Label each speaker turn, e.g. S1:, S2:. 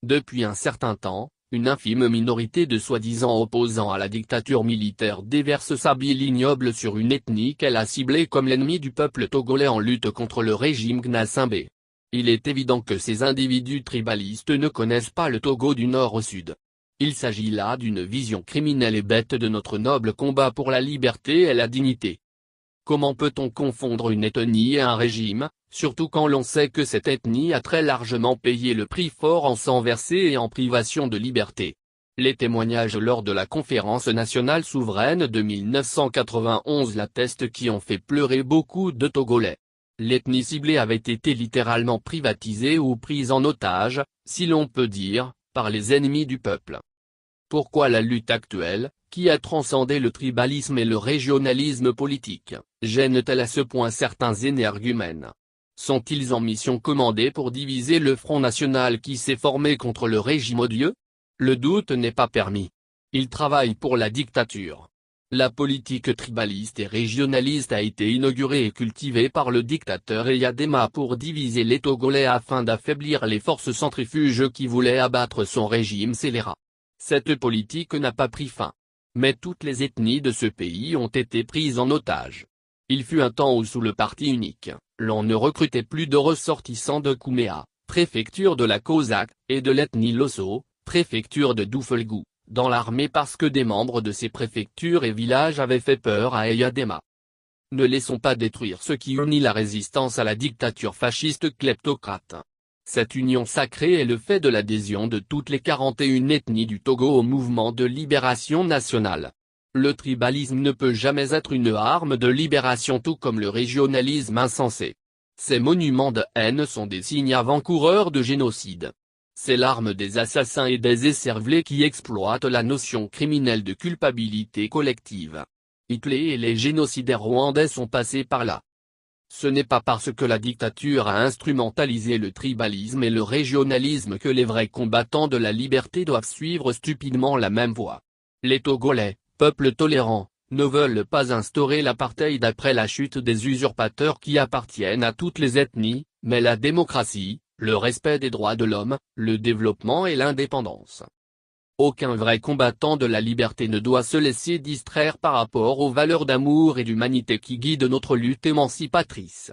S1: Depuis un certain temps, une infime minorité de soi-disant opposants à la dictature militaire déverse sa bile ignoble sur une ethnie qu'elle a ciblée comme l'ennemi du peuple togolais en lutte contre le régime Gnassingbé. Il est évident que ces individus tribalistes ne connaissent pas le Togo du nord au sud. Il s'agit là d'une vision criminelle et bête de notre noble combat pour la liberté et la dignité. Comment peut-on confondre une ethnie et un régime, surtout quand l'on sait que cette ethnie a très largement payé le prix fort en sang versé et en privation de liberté? Les témoignages lors de la conférence nationale souveraine de 1991 l'attestent, qui ont fait pleurer beaucoup de Togolais. L'ethnie ciblée avait été littéralement privatisée ou prise en otage, si l'on peut dire, par les ennemis du peuple. Pourquoi la lutte actuelle, qui a transcendé le tribalisme et le régionalisme politique, gêne-t-elle à ce point certains énergumènes? Sont-ils en mission commandée pour diviser le Front National qui s'est formé contre le régime odieux? Le doute n'est pas permis. Ils travaillent pour la dictature. La politique tribaliste et régionaliste a été inaugurée et cultivée par le dictateur Eyadema pour diviser les Togolais afin d'affaiblir les forces centrifuges qui voulaient abattre son régime scélérat. Cette politique n'a pas pris fin. Mais toutes les ethnies de ce pays ont été prises en otage. Il fut un temps où sous le parti unique, l'on ne recrutait plus de ressortissants de Kouméa, préfecture de la Cosaque, et de l'ethnie Losso, préfecture de Doufelgou, dans l'armée parce que des membres de ces préfectures et villages avaient fait peur à Eyadema. Ne laissons pas détruire ce qui unit la résistance à la dictature fasciste kleptocrate. Cette union sacrée est le fait de l'adhésion de toutes les 41 ethnies du Togo au mouvement de libération nationale. Le tribalisme ne peut jamais être une arme de libération, tout comme le régionalisme insensé. Ces monuments de haine sont des signes avant-coureurs de génocide. C'est l'arme des assassins et des écervelés qui exploitent la notion criminelle de culpabilité collective. Hitler et les génocidaires rwandais sont passés par là. Ce n'est pas parce que la dictature a instrumentalisé le tribalisme et le régionalisme que les vrais combattants de la liberté doivent suivre stupidement la même voie. Les Togolais, peuple tolérant, ne veulent pas instaurer l'apartheid après la chute des usurpateurs qui appartiennent à toutes les ethnies, mais la démocratie, le respect des droits de l'homme, le développement et l'indépendance. Aucun vrai combattant de la liberté ne doit se laisser distraire par rapport aux valeurs d'amour et d'humanité qui guident notre lutte émancipatrice.